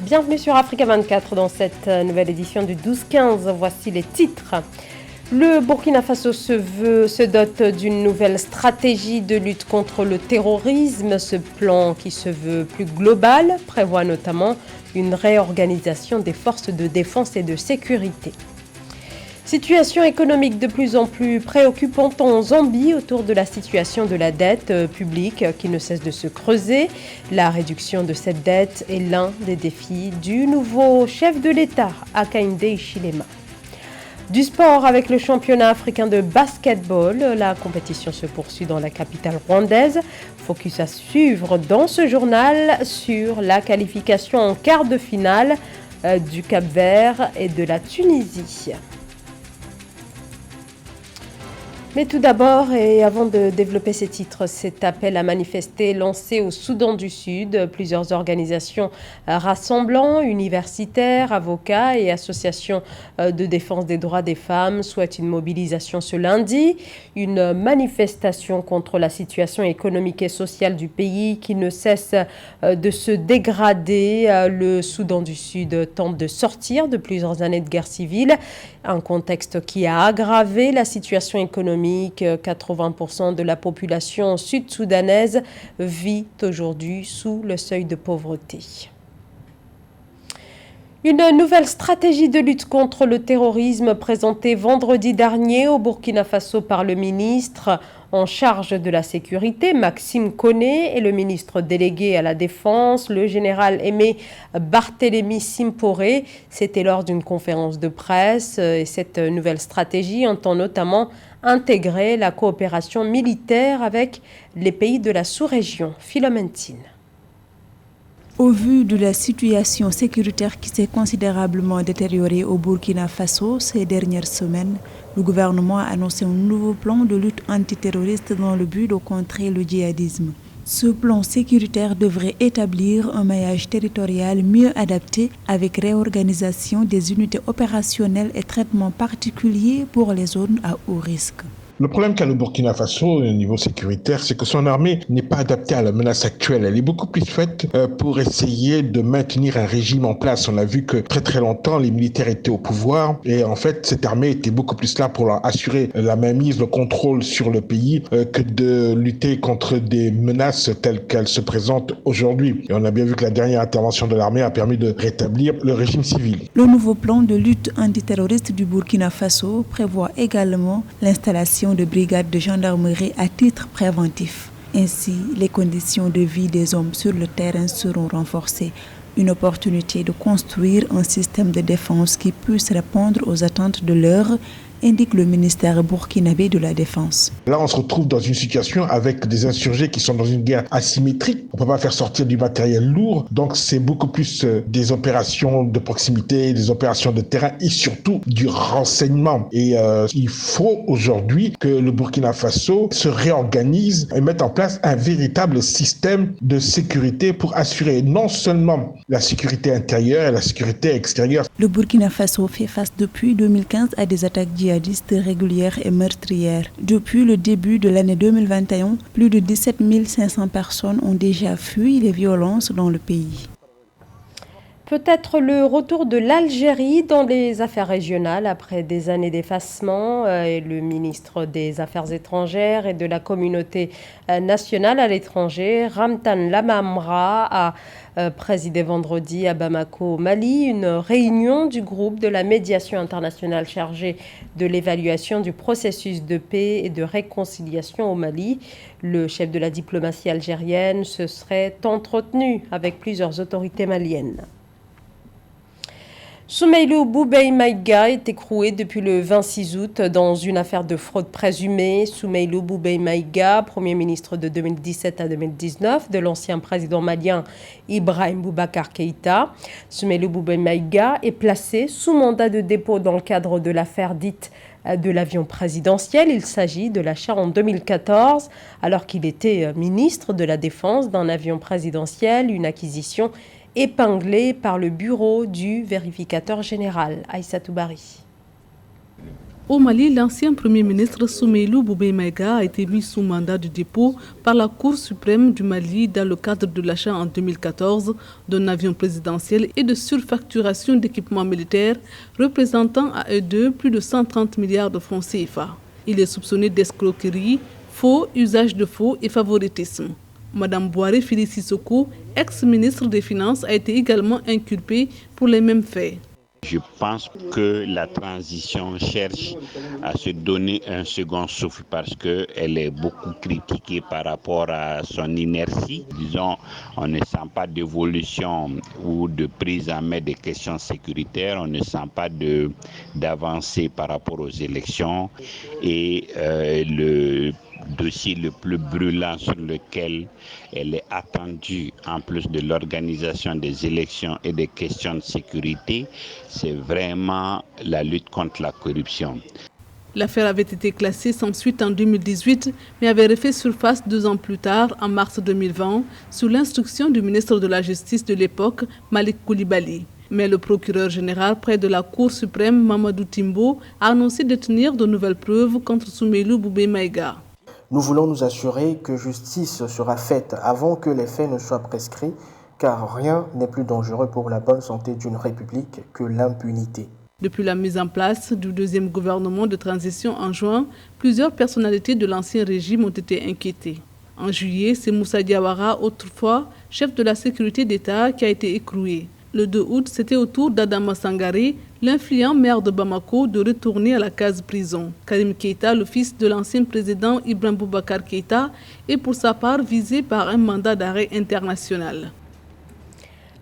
Bienvenue sur Africa 24 dans cette nouvelle édition du 12-15. Voici les titres. Le Burkina Faso se dote d'une nouvelle stratégie de lutte contre le terrorisme. Ce plan, qui se veut plus global, prévoit notamment une réorganisation des forces de défense et de sécurité. Situation économique de plus en plus préoccupante en Zambie autour de la situation de la dette publique qui ne cesse de se creuser. La réduction de cette dette est l'un des défis du nouveau chef de l'État, Hakainde Hichilema. Du sport avec le championnat africain de basketball. La compétition se poursuit dans la capitale rwandaise. Focus à suivre dans ce journal sur la qualification en quart de finale du Cap-Vert et de la Tunisie. Mais tout d'abord, et avant de développer ces titres, cet appel à manifester lancé au Soudan du Sud, plusieurs organisations rassemblant universitaires, avocats et associations de défense des droits des femmes souhaitent une mobilisation ce lundi, une manifestation contre la situation économique et sociale du pays qui ne cesse de se dégrader. Le Soudan du Sud tente de sortir de plusieurs années de guerre civile, un contexte qui a aggravé la situation économique. 80% de la population sud-soudanaise vit aujourd'hui sous le seuil de pauvreté. Une nouvelle stratégie de lutte contre le terrorisme présentée vendredi dernier au Burkina Faso par le ministre en charge de la sécurité, Maxime Koné, et le ministre délégué à la Défense, le général Aimé Barthélémy Simporé. C'était lors d'une conférence de presse. Et cette nouvelle stratégie entend notamment intégrer la coopération militaire avec les pays de la sous-région. Philomentine. Au vu de la situation sécuritaire qui s'est considérablement détériorée au Burkina Faso ces dernières semaines, le gouvernement a annoncé un nouveau plan de lutte antiterroriste dans le but de contrer le djihadisme. Ce plan sécuritaire devrait établir un maillage territorial mieux adapté avec réorganisation des unités opérationnelles et traitement particulier pour les zones à haut risque. Le problème qu'a le Burkina Faso au niveau sécuritaire, c'est que son armée n'est pas adaptée à la menace actuelle. Elle est beaucoup plus faite pour essayer de maintenir un régime en place. On a vu que très longtemps, les militaires étaient au pouvoir et en fait, cette armée était beaucoup plus là pour leur assurer la mainmise, le contrôle sur le pays que de lutter contre des menaces telles qu'elles se présentent aujourd'hui. Et on a bien vu que la dernière intervention de l'armée a permis de rétablir le régime civil. Le nouveau plan de lutte antiterroriste du Burkina Faso prévoit également l'installation de brigades de gendarmerie à titre préventif. Ainsi, les conditions de vie des hommes sur le terrain seront renforcées. Une opportunité de construire un système de défense qui puisse répondre aux attentes de l'heure, indique le ministère burkinabé de la Défense. Là, on se retrouve dans une situation avec des insurgés qui sont dans une guerre asymétrique. On ne peut pas faire sortir du matériel lourd. Donc, c'est beaucoup plus des opérations de proximité, des opérations de terrain et surtout du renseignement. Et il faut aujourd'hui que le Burkina Faso se réorganise et mette en place un véritable système de sécurité pour assurer non seulement la sécurité intérieure et la sécurité extérieure. Le Burkina Faso fait face depuis 2015 à des attaques djihadistes régulières et meurtrières. Depuis le début de l'année 2021, plus de 17 500 personnes ont déjà fui les violences dans le pays. Peut-être le retour de l'Algérie dans les affaires régionales après des années d'effacement. Et le ministre des Affaires étrangères et de la communauté nationale à l'étranger, Ramtan Lamamra, a présidé vendredi à Bamako, au Mali, une réunion du groupe de la médiation internationale chargée de l'évaluation du processus de paix et de réconciliation au Mali. Le chef de la diplomatie algérienne se serait entretenu avec plusieurs autorités maliennes. Soumeylou Boubèye Maïga est écroué depuis le 26 août dans une affaire de fraude présumée. Soumeylou Boubèye Maïga, Premier ministre de 2017 à 2019 de l'ancien président malien Ibrahim Boubacar Keïta. Soumeylou Boubèye Maïga est placé sous mandat de dépôt dans le cadre de l'affaire dite de l'avion présidentiel. Il s'agit de l'achat en 2014, alors qu'il était ministre de la Défense, d'un avion présidentiel, une acquisition épinglée par le bureau du vérificateur général, Aïssatou Bari. Au Mali, l'ancien Premier ministre Soumeylou Boubèye Maïga a été mis sous mandat de dépôt par la Cour suprême du Mali dans le cadre de l'achat en 2014 d'un avion présidentiel et de surfacturation d'équipements militaires représentant à eux deux plus de 130 milliards de francs CFA. Il est soupçonné d'escroquerie, faux, usage de faux et favoritisme. Madame Boiré Fili Sissoko, ex-ministre des Finances, a été également inculpée pour les mêmes faits. Je pense que la transition cherche à se donner un second souffle parce qu'elle est beaucoup critiquée par rapport à son inertie. Disons, on ne sent pas d'évolution ou de prise en main des questions sécuritaires, on ne sent pas d'avancée par rapport aux élections et le dossier le plus brûlant sur lequel elle est attendue, en plus de l'organisation des élections et des questions de sécurité, c'est vraiment la lutte contre la corruption. L'affaire avait été classée sans suite en 2018, mais avait refait surface 2 ans plus tard, en mars 2020, sous l'instruction du ministre de la Justice de l'époque, Malik Coulibaly. Mais le procureur général près de la Cour suprême, Mamadou Timbo, a annoncé détenir de nouvelles preuves contre Soumeylou Boubèye Maïga. Nous voulons nous assurer que justice sera faite avant que les faits ne soient prescrits, car rien n'est plus dangereux pour la bonne santé d'une république que l'impunité. Depuis la mise en place du deuxième gouvernement de transition en juin, plusieurs personnalités de l'ancien régime ont été inquiétées. En juillet, c'est Moussa Diawara, autrefois chef de la sécurité d'État, qui a été écroué. Le 2 août, c'était au tour d'Adama Sangaré, l'influent maire de Bamako, de retourner à la case prison. Karim Keïta, le fils de l'ancien président Ibrahim Boubacar Keïta, est pour sa part visé par un mandat d'arrêt international.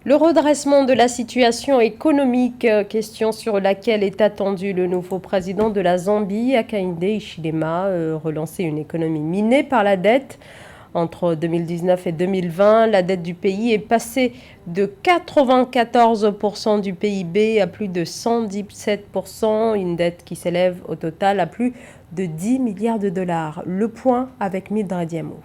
Le redressement de la situation économique, question sur laquelle est attendu le nouveau président de la Zambie, Hakainde Hichilema, relancer une économie minée par la dette. Entre 2019 et 2020, la dette du pays est passée de 94% du PIB à plus de 117%, une dette qui s'élève au total à plus de 10 milliards de dollars. Le point avec Mildred Diamou.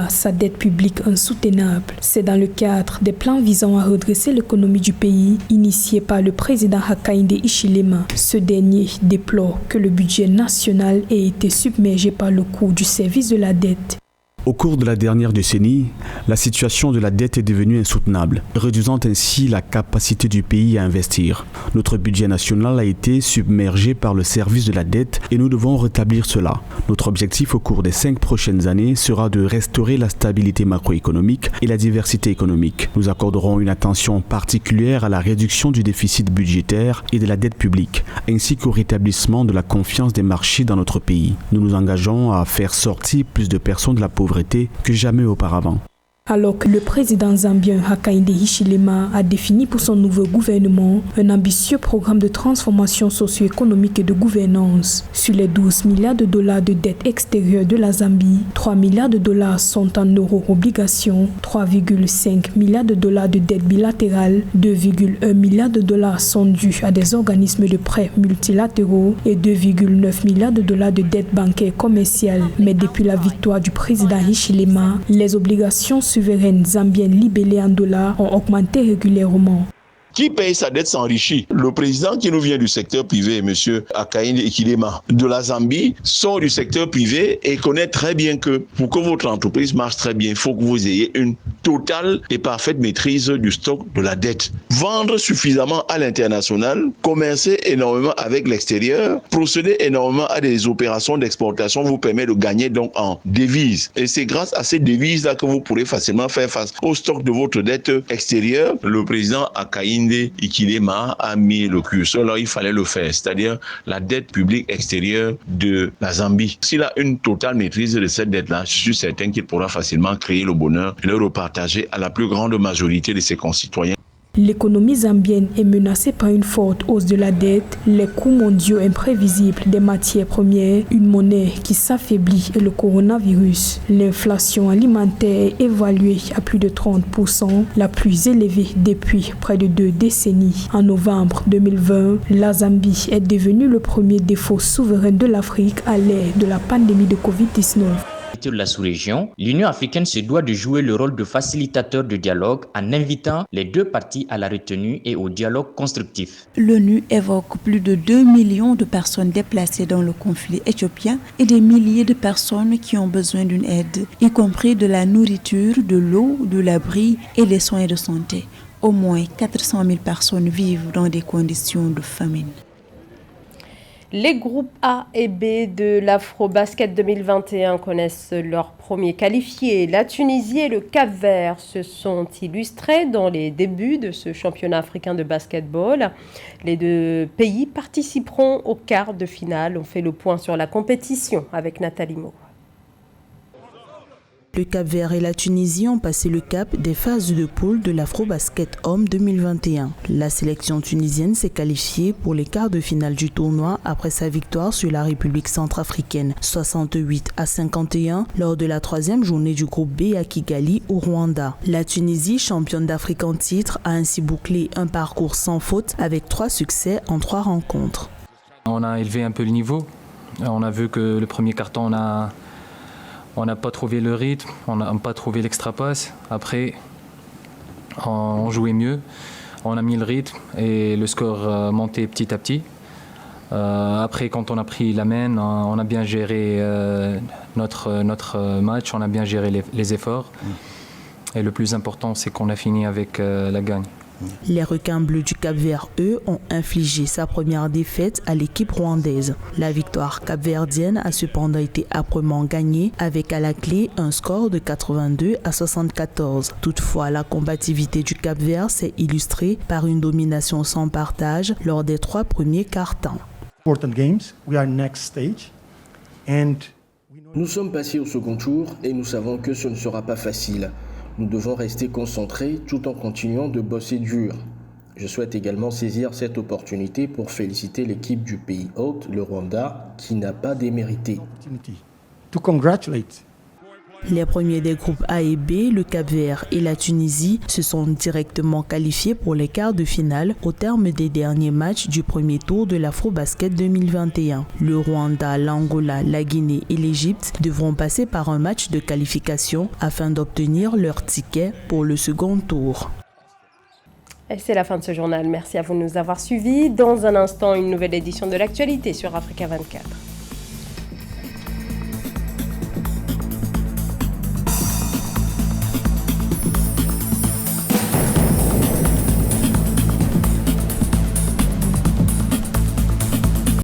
Sa dette publique insoutenable. C'est dans le cadre des plans visant à redresser l'économie du pays, initiés par le président Hakainde Hichilema. Ce dernier déplore que le budget national ait été submergé par le coût du service de la dette. Au cours de la dernière décennie, la situation de la dette est devenue insoutenable, réduisant ainsi la capacité du pays à investir. Notre budget national a été submergé par le service de la dette et nous devons rétablir cela. Notre objectif au cours des 5 prochaines années sera de restaurer la stabilité macroéconomique et la diversité économique. Nous accorderons une attention particulière à la réduction du déficit budgétaire et de la dette publique, ainsi qu'au rétablissement de la confiance des marchés dans notre pays. Nous nous engageons à faire sortir plus de personnes de la pauvreté que jamais auparavant. Alors que le président zambien Hakainde Hichilema a défini pour son nouveau gouvernement un ambitieux programme de transformation socio-économique et de gouvernance. Sur les 12 milliards de dollars de dette extérieure de la Zambie, 3 milliards de dollars sont en euro-obligations, 3,5 milliards de dollars de dette bilatérale, 2,1 milliards de dollars sont dus à des organismes de prêts multilatéraux et 2,9 milliards de dollars de dette bancaire commerciale. Mais depuis la victoire du président Hichilema, les obligations souveraines zambiennes libellées en dollars ont augmenté régulièrement. Qui paye sa dette s'enrichit. Le président qui nous vient du secteur privé, M. Hakainde Hichilema, de la Zambie, sort du secteur privé et connaît très bien que pour que votre entreprise marche très bien, il faut que vous ayez une totale et parfaite maîtrise du stock de la dette. Vendre suffisamment à l'international, commercer énormément avec l'extérieur, procéder énormément à des opérations d'exportation vous permet de gagner donc en devises. Et c'est grâce à ces devises-là que vous pourrez facilement faire face au stock de votre dette extérieure. Le président Hakainde Hichilema a mis le curseur là, il fallait le faire, c'est-à-dire la dette publique extérieure de la Zambie. S'il a une totale maîtrise de cette dette-là, je suis certain qu'il pourra facilement créer le bonheur et le repartager à la plus grande majorité de ses concitoyens. L'économie zambienne est menacée par une forte hausse de la dette, les coûts mondiaux imprévisibles des matières premières, une monnaie qui s'affaiblit et le coronavirus. L'inflation alimentaire est évaluée à plus de 30%, la plus élevée depuis près de 2 décennies. En novembre 2020, la Zambie est devenue le premier défaut souverain de l'Afrique à l'ère de la pandémie de Covid-19. de la sous-région, l'Union africaine se doit de jouer le rôle de facilitateur de dialogue en invitant les deux parties à la retenue et au dialogue constructif. L'ONU évoque plus de 2 millions de personnes déplacées dans le conflit éthiopien et des milliers de personnes qui ont besoin d'une aide, y compris de la nourriture, de l'eau, de l'abri et des soins de santé. Au moins 400 000 personnes vivent dans des conditions de famine. Les groupes A et B de l'Afrobasket 2021 connaissent leurs premiers qualifiés. La Tunisie et le Cap-Vert se sont illustrés dans les débuts de ce championnat africain de basketball. Les deux pays participeront au quart de finale. On fait le point sur la compétition avec Nathalie Mo. Le Cap-Vert et la Tunisie ont passé le cap des phases de poule de l'Afrobasket Homme 2021. La sélection tunisienne s'est qualifiée pour les quarts de finale du tournoi après sa victoire sur la République centrafricaine 68-51 lors de la troisième journée du groupe B à Kigali au Rwanda. La Tunisie, championne d'Afrique en titre, a ainsi bouclé un parcours sans faute avec 3 succès en 3 rencontres. On a élevé un peu le niveau. On a vu que le premier carton, on n'a pas trouvé le rythme, on n'a pas trouvé l'extra-passe. Après, on jouait mieux, on a mis le rythme et le score montait petit à petit. Après, quand on a pris la main, on a bien géré notre match, on a bien géré les efforts. Et le plus important, c'est qu'on a fini avec la gagne. Les requins bleus du Cap-Vert, eux, ont infligé sa première défaite à l'équipe rwandaise. La victoire capverdienne a cependant été âprement gagnée avec à la clé un score de 82-74. Toutefois, la combativité du Cap-Vert s'est illustrée par une domination sans partage lors des 3 premiers quarts-temps. Nous sommes passés au second tour et nous savons que ce ne sera pas facile. Nous devons rester concentrés tout en continuant de bosser dur. Je souhaite également saisir cette opportunité pour féliciter l'équipe du pays hôte, le Rwanda, qui n'a pas démérité. Les premiers des groupes A et B, le Cap-Vert et la Tunisie, se sont directement qualifiés pour les quarts de finale au terme des derniers matchs du premier tour de l'Afrobasket 2021. Le Rwanda, l'Angola, la Guinée et l'Égypte devront passer par un match de qualification afin d'obtenir leur ticket pour le second tour. Et c'est la fin de ce journal. Merci à vous de nous avoir suivis. Dans un instant, une nouvelle édition de l'actualité sur Africa 24.